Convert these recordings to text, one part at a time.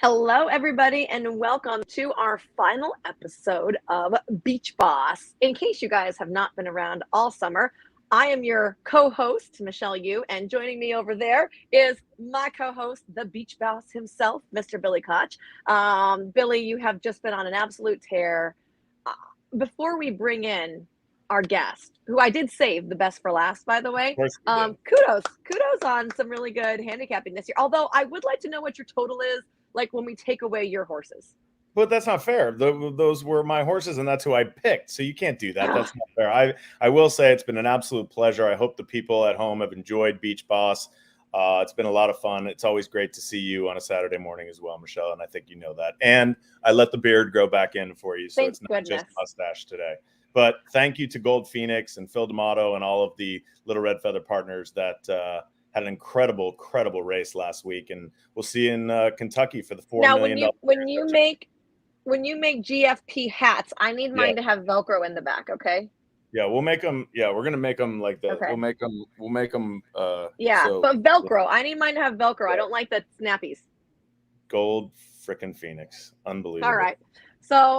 Hello, everybody, and welcome to our final episode of Beach Boss. In case you guys have not been around all summer, I am your co-host, Michelle Yu, and joining me over there is my co-host, the Beach Boss himself, Mr. Billy Koch. Billy, you have just been on an absolute tear. Uh, Before we bring in our guest, who I did save the best for last, by the way, Of course we did. kudos on some really good handicapping this year. Although I would like to know what your total is, like when we take away your horses. But that's not fair. Those were my horses, and that's who I picked. So you can't do that. That's not fair. I will say it's been an absolute pleasure. I hope the people at home have enjoyed Beach Boss. It's been a lot of fun. It's always great to see you on a Saturday morning as well, Michelle, and I think you know that. And I let the beard grow back in for you, so Thank it's not goodness. just mustache today. But thank you to Gold Phoenix and Phil D'Amato and all of the Little Red Feather partners that had an incredible race last week, and we'll see you in Kentucky for the $4 Now, million. when you make GFP hats, I need mine to have Velcro in the back. Okay. Yeah, we'll make them. Yeah, we're gonna make them like that. Okay. We'll make them. Yeah, so but Velcro. I need mine to have Velcro. I don't like the snappies. Gold frickin' Phoenix, unbelievable. All right. So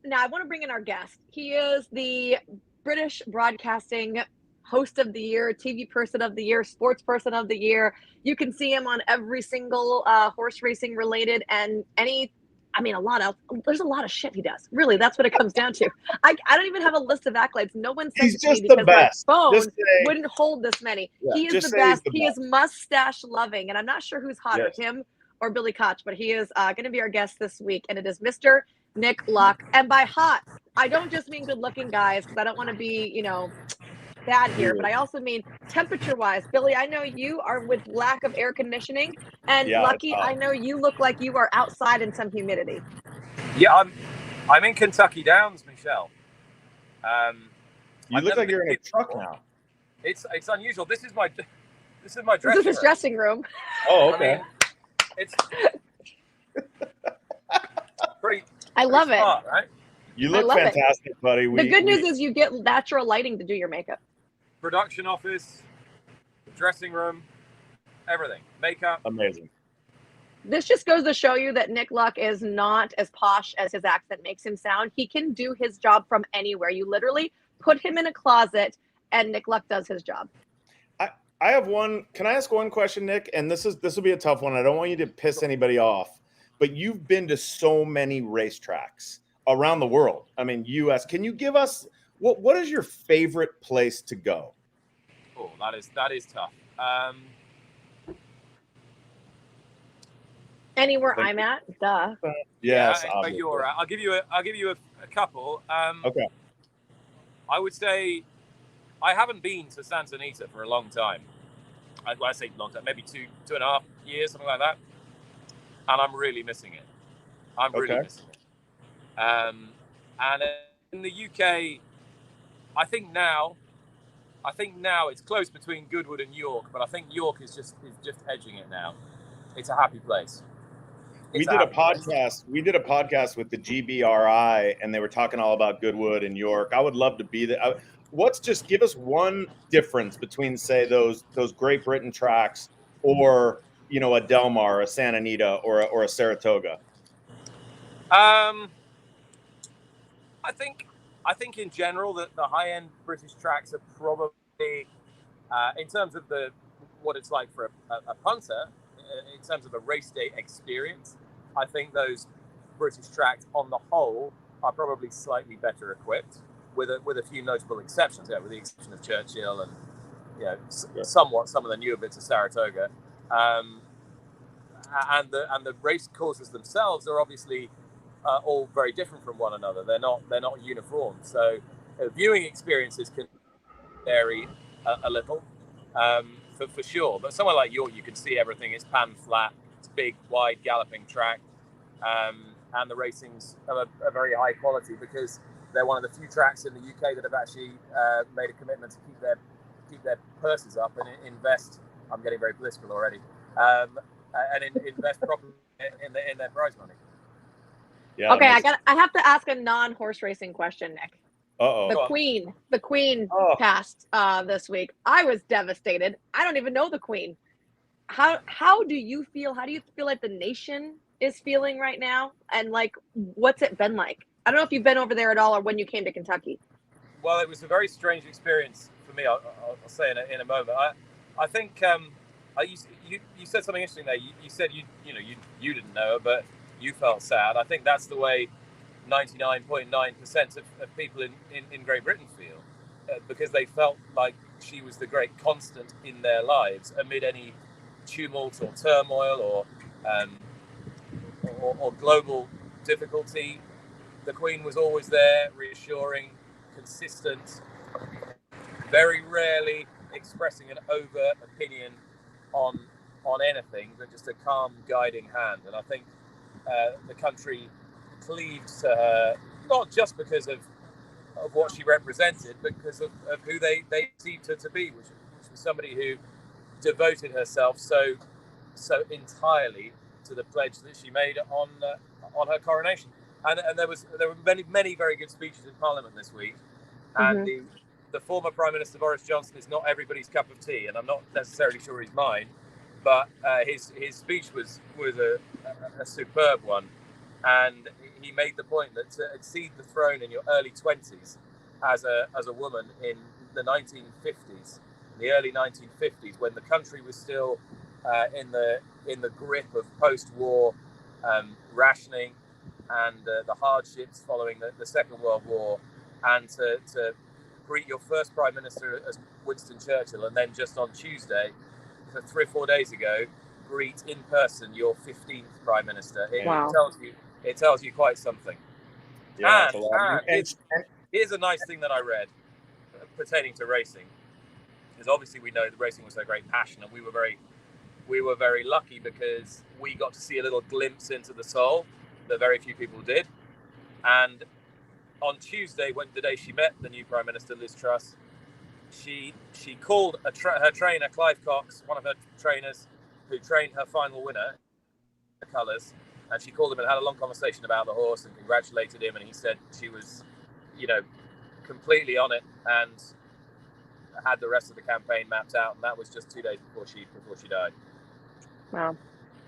now I want to bring in our guest. He is the British Broadcasting Host of the Year, TV Person of the Year, Sports Person of the Year. You can see him on every single horse racing related and there's a lot of shit he does. Really, that's what it comes down to. I don't even have a list of accolades. No one sent it to me because my phone wouldn't hold this many. Yeah, he is the best. He is mustache loving, and I'm not sure who's hotter, him or Billy Koch, but he is going to be our guest this week, and it is Mr. Nick Luck. And by hot, I don't just mean good looking guys, because I don't want to be, bad here, but I also mean temperature wise. Billy, I know you are with lack of air conditioning, and Lucky, I know you look like you are outside in some humidity. Yeah, I'm in Kentucky Downs, Michelle. You look like you're in a truck now. It's unusual. This is my dressing room. This is his dressing room. Oh, okay. I mean, it's pretty. I love smart, it. Right? You look fantastic, buddy. The good news is you get natural lighting to do your makeup. Production office, dressing room, everything, makeup. Amazing. This just goes to show you that Nick Luck is not as posh as his accent makes him sound. He can do his job from anywhere. You literally put him in a closet and Nick Luck does his job. I have one. Can I ask one question, Nick? And this will be a tough one. I don't want you to piss anybody off, but you've been to so many racetracks around the world. I mean, US. Can you give us what is your favorite place to go? Oh, that is tough. Anywhere I'm at, duh. Yes, yeah, you're at. I'll give you a couple. Okay. I would say I haven't been to Santa Anita for a long time. I say long time, maybe 2.5 years, something like that. And I'm really missing it. I'm really missing it. And in the UK, I think now it's close between Goodwood and York, but I think York is just edging it now. It's a happy place. We did a podcast with the GBRI, and they were talking all about Goodwood and York. I would love to be there. Give us one difference between, say, those Great Britain tracks, or a Del Mar, a Santa Anita, or a Saratoga. I think in general that the high end British tracks are probably, in terms of what it's like for a punter. In terms of the race day experience, I think those British tracks on the whole are probably slightly better equipped, with a few notable exceptions. Yeah, with the exception of Churchill and somewhat some of the newer bits of Saratoga, and the race courses themselves are obviously all very different from one another. They're not uniform, so viewing experiences can vary a little. For sure, but somewhere like York, you can see everything. It's pan flat, it's big, wide, galloping track, and the racing's of a very high quality because they're one of the few tracks in the UK that have actually made a commitment to keep their purses up and invest. I'm getting very political already, and invest properly in their prize money. Yeah. Okay, I have to ask a non-horse racing question, Nick. Uh-oh. The Queen passed this week. I was devastated. I don't even know the Queen. How do you feel? How do you feel like the nation is feeling right now, and like what's it been like? I don't know if you've been over there at all or when you came to Kentucky. Well, it was a very strange experience for me. I'll say in a moment. I think you said something interesting there. You said you didn't know her, but you felt sad. I think that's the way 99.9% of people in Great Britain feel, because they felt like she was the great constant in their lives amid any tumult or turmoil or global difficulty. The Queen was always there, reassuring, consistent, very rarely expressing an overt opinion on anything, but just a calm guiding hand. And I think the country cleaved to her, not just because of what she represented, but because of who they perceived her to be, which was somebody who devoted herself so entirely to the pledge that she made on her coronation. And there were many very good speeches in Parliament this week, and the former Prime Minister Boris Johnson is not everybody's cup of tea, and I'm not necessarily sure he's mine, but his speech was a superb one, and he made the point that to exceed the throne in your early 20s as a woman in the 1950s, the early 1950s, when the country was still in the grip of post-war rationing and the hardships following the Second World War, and to greet your first Prime Minister as Winston Churchill, and then just on Tuesday, 3 or 4 days ago, greet in person your 15th Prime Minister. It tells you quite something. Yeah, and here's a nice thing that I read pertaining to racing, because obviously we know that racing was their great passion, and we were very lucky because we got to see a little glimpse into the soul that very few people did. And on Tuesday, when the day she met the new Prime Minister, Liz Truss, she called her trainer, Clive Cox, one of her trainers who trained her final winner, the colours, and she called him and had a long conversation about the horse and congratulated him, and he said she was, completely on it and had the rest of the campaign mapped out, and that was just 2 days before she died. Wow.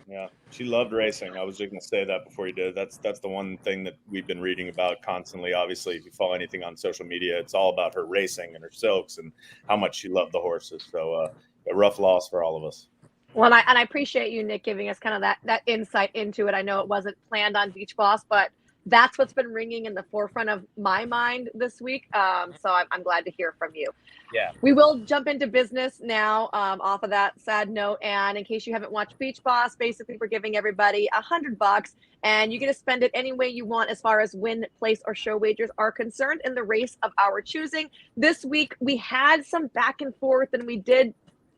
Yeah, she loved racing. I was just going to say that before you did. That's the one thing that we've been reading about constantly. Obviously, if you follow anything on social media, it's all about her racing and her silks and how much she loved the horses. So a rough loss for all of us. Well, and I appreciate you, Nick, giving us kind of that insight into it. I know it wasn't planned on Beach Boss, but that's what's been ringing in the forefront of my mind this week. So I'm glad to hear from you. Yeah. We will jump into business now off of that sad note. And in case you haven't watched Beach Boss, basically we're giving everybody $100 and you get to spend it any way you want as far as win, place, or show wagers are concerned in the race of our choosing. This week we had some back and forth, and we did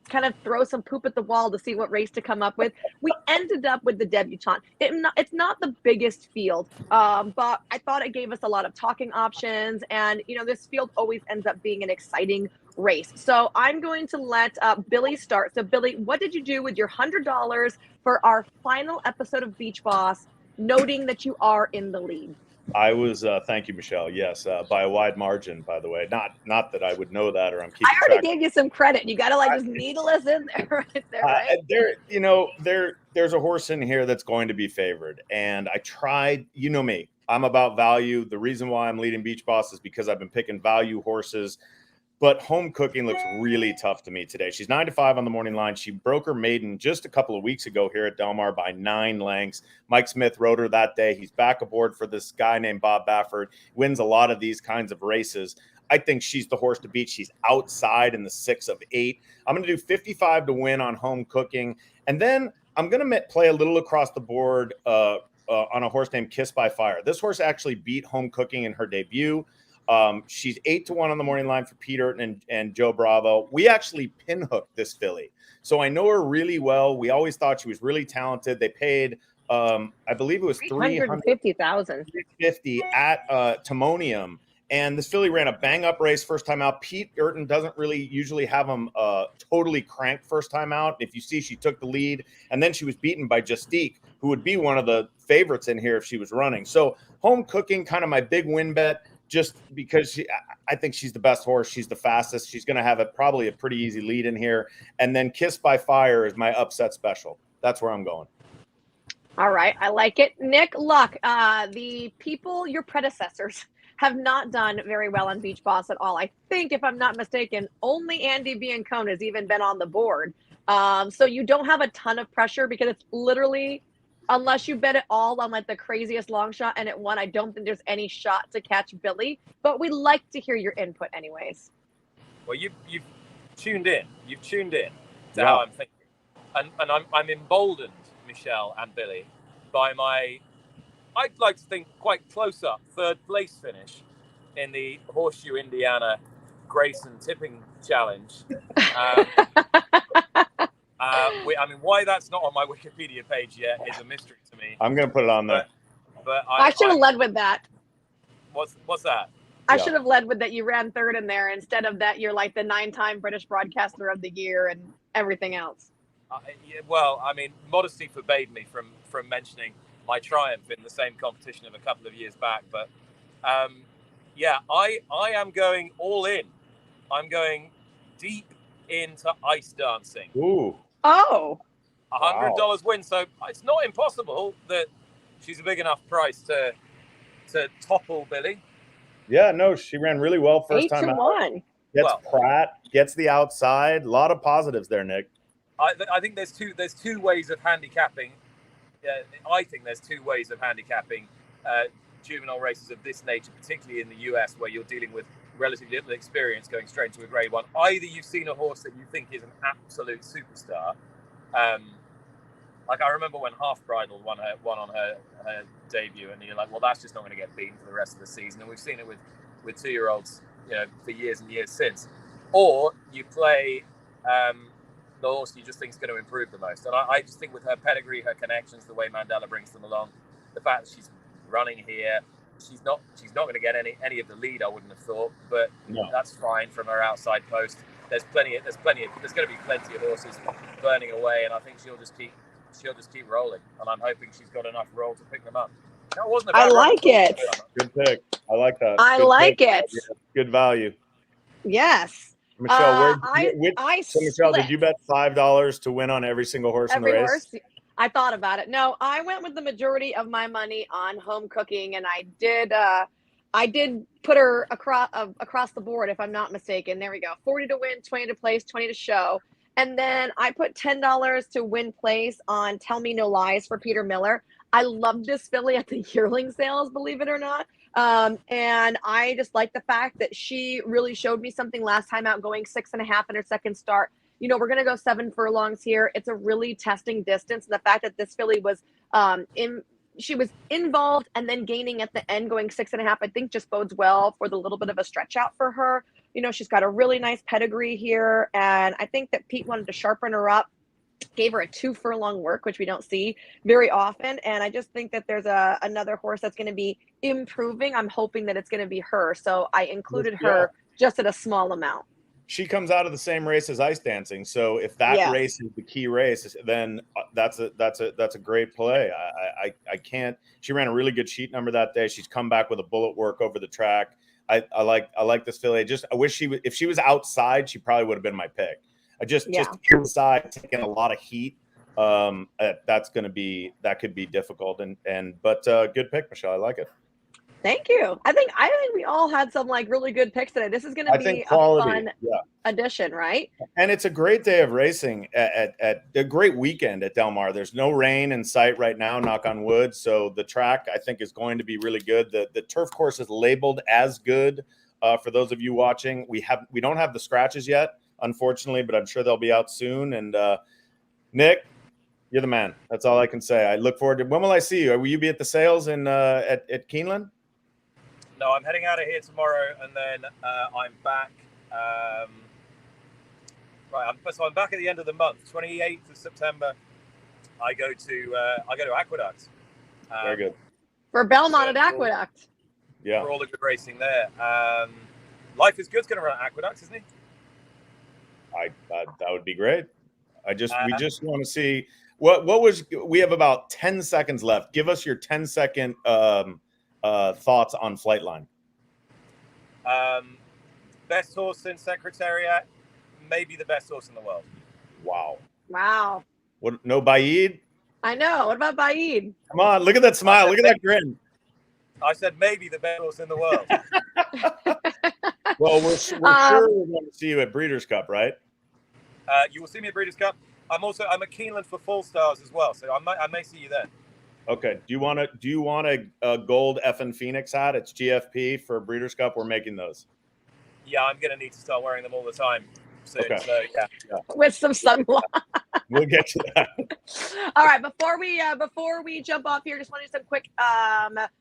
kind of throw some poop at the wall to see what race to come up with. We ended up with the debutante. It's not the biggest field, but I thought it gave us a lot of talking options. And, this field always ends up being an exciting race. So I'm going to let Billy start. So, Billy, what did you do with your $100 for our final episode of Beach Boss, noting that you are in the lead? I was, thank you, Michelle. Yes, by a wide margin, by the way. Not that I would know that, or I'm keeping I already track. gave you some credit. You got to just needle us in there right there, right? There's a horse in here that's going to be favored, and I tried. You know me, I'm about value. The reason why I'm leading Beach Boss is because I've been picking value horses. But Home Cooking looks really tough to me today. She's 9-5 on the morning line. She broke her maiden just a couple of weeks ago here at Del Mar by 9 lengths. Mike Smith rode her that day. He's back aboard for this guy named Bob Baffert. Wins a lot of these kinds of races. I think she's the horse to beat. She's outside in the 6 of 8. I'm going to do 55 to win on Home Cooking. And then I'm going to play a little across the board on a horse named Kiss by Fire. This horse actually beat Home Cooking in her debut. She's 8-1 on the morning line for Pete Urton and Joe Bravo. We actually pinhooked this filly, so I know her really well. We always thought she was really talented. They paid, I believe it was $350,000 at Timonium, and this filly ran a bang-up race first time out. Pete Urton doesn't really usually have them totally cranked first time out. If you see, she took the lead, and then she was beaten by Justique, who would be one of the favorites in here if she was running. So Home Cooking, kind of my big win bet. Just because I think she's the best horse. She's the fastest. She's going to have probably a pretty easy lead in here. And then Kiss by Fire is my upset special. That's where I'm going. All right, I like it. Nick Luck, the people, your predecessors, have not done very well on Beach Boss at all. I think, if I'm not mistaken, only Andy Biancone has even been on the board. So you don't have a ton of pressure because it's literally, unless you bet it all on like the craziest long shot and it won, I don't think there's any shot to catch Billy. But we like to hear your input anyways. Well, you've tuned in. You've tuned in to Yeah. how I'm thinking, and I'm emboldened, Michelle and Billy, by my, I'd like to think, quite close up third place finish in the Horseshoe Indiana Grayson Tipping Challenge. I mean, why that's not on my Wikipedia page yet is a mystery to me. I'm going to put it on there. But I should have led with that. What's that? I should have led with that you ran third in there instead of that you're like the 9-time British Broadcaster of the Year and everything else. Yeah, well, I mean, modesty forbade me from mentioning my triumph in the same competition of a couple of years back. But yeah, I am going all in. I'm going deep into ice dancing. Ooh. Oh. $100 win. So it's not impossible that she's a big enough price to topple Billy. Yeah, no, she ran really well first time out. 8-1. Gets Pratt, gets the outside. A lot of positives there, Nick. I think there's two ways of handicapping. I think there's two ways of handicapping juvenile races of this nature, particularly in the US, where you're dealing with relatively little experience going straight into a grade one. Either you've seen a horse that you think is an absolute superstar. Like I remember when Half Bridle won on her debut, and you're like, well, that's just not going to get beaten for the rest of the season. And we've seen it with 2-year-olds, for years and years since. Or you play the horse you just think is going to improve the most. And I just think with her pedigree, her connections, the way Mandela brings them along, the fact that she's running here, she's not going to get any of the lead, I wouldn't have thought, but that's fine from her outside post. There's going to be plenty of horses burning away, and I think she'll just keep rolling. And I'm hoping she's got enough roll to pick them up. That wasn't a bad I like it. Good pick. I like that. I Good like pick. it. Yeah, good value. Yes. Michelle, Michelle, did you bet $5 to win on every single horse in the race? Horse? I thought about it. No, I went with the majority of my money on home cooking, and I did put her across the board, if I'm not mistaken. There we go. 40 to win, 20 to place, 20 to show. And then I put $10 to win place on Tell Me No Lies for Peter Miller. I love this filly at the yearling sales, believe it or not. And I just like the fact that she really showed me something last time out, going 6.5 in her second start. We're going to go 7 furlongs here. It's a really testing distance. And the fact that this filly was she was involved and then gaining at the end, going 6.5, I think just bodes well for the little bit of a stretch out for her. She's got a really nice pedigree here. And I think that Pete wanted to sharpen her up, gave her a 2 furlong work, which we don't see very often. And I just think that there's another horse that's going to be improving. I'm hoping that it's going to be her. So I included her just at a small amount. She comes out of the same race as ice dancing. So if that race is the key race, then that's a great play. I can't. She ran a really good sheet number that day. She's come back with a bullet work over the track. I like this filly. I wish if she was outside, she probably would have been my pick. Just inside, taking a lot of heat. That could be difficult. But good pick, Michelle. I like it. Thank you. I think we all had some really good picks today. This is going to be a fun addition, right? And it's a great day of racing at a great weekend at Del Mar. There's no rain in sight right now, knock on wood. So the track, I think, is going to be really good. The turf course is labeled as good. For those of you watching, we don't have the scratches yet, unfortunately, but I'm sure they'll be out soon. And Nick, you're the man. That's all I can say. I look forward to. When will I see you? Will you be at the sales at Keeneland? No, I'm heading out of here tomorrow, and then I'm back. So I'm back at the end of the month, 28th of September. I go to Aqueduct. Very good. For Belmont at Aqueduct. For all the good racing there. Life is Good's going to run at Aqueduct, isn't he? That would be great. We just want to see what was. We have about 10 seconds left. Give us your 10-second thoughts on Flightline. Best horse in Secretariat, maybe the best horse in the world. Wow. Wow. What? No Baid? I know. What about Baid? Come on, look at that smile. Look at that grin. I said maybe the best horse in the world. Well, we're sure we're going to see you at Breeders' Cup, right? You will see me at Breeders' Cup. I'm at Keeneland for Full Stars as well, so I may see you then. Okay. Do you want a gold F and Phoenix hat? It's GFP for Breeders' Cup. We're making those. Yeah, I'm gonna need to start wearing them all the time soon. Okay. So yeah. With some sunblock. We'll get to that. All right, before we jump off here, just want to do some quick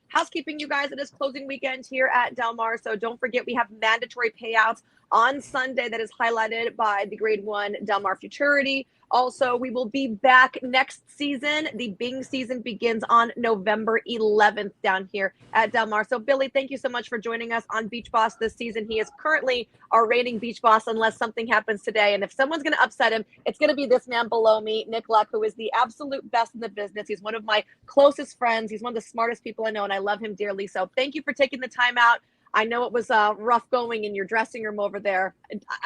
housekeeping, you guys. It is closing weekend here at Del Mar, so don't forget we have mandatory payouts on Sunday that is highlighted by the Grade 1 Del Mar Futurity. Also, we will be back next season. The Bing season begins on November 11th down here at Del Mar. So, Billy, thank you so much for joining us on Beach Boss this season. He is currently our reigning Beach Boss unless something happens today. And if someone's going to upset him, it's going to be this man below me, Nick Luck, who is the absolute best in the business. He's one of my closest friends. He's one of the smartest people I know, and I love him dearly. So thank you for taking the time out. I know it was rough going in your dressing room over there.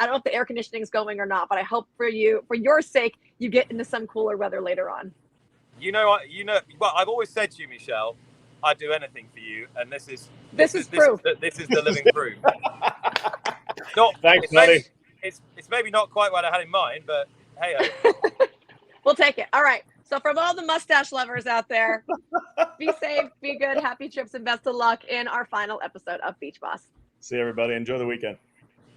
I don't know if the air conditioning is going or not, but I hope for your sake, you get into some cooler weather later on. Well, I've always said to you, Michelle, I'd do anything for you, and this is proof. This is the living proof. Thanks, buddy. It's maybe not quite what I had in mind, but hey. We'll take it. All right. So from all the mustache lovers out there, be safe, be good, happy trips, and best of luck in our final episode of Beach Boss. See everybody. Enjoy the weekend.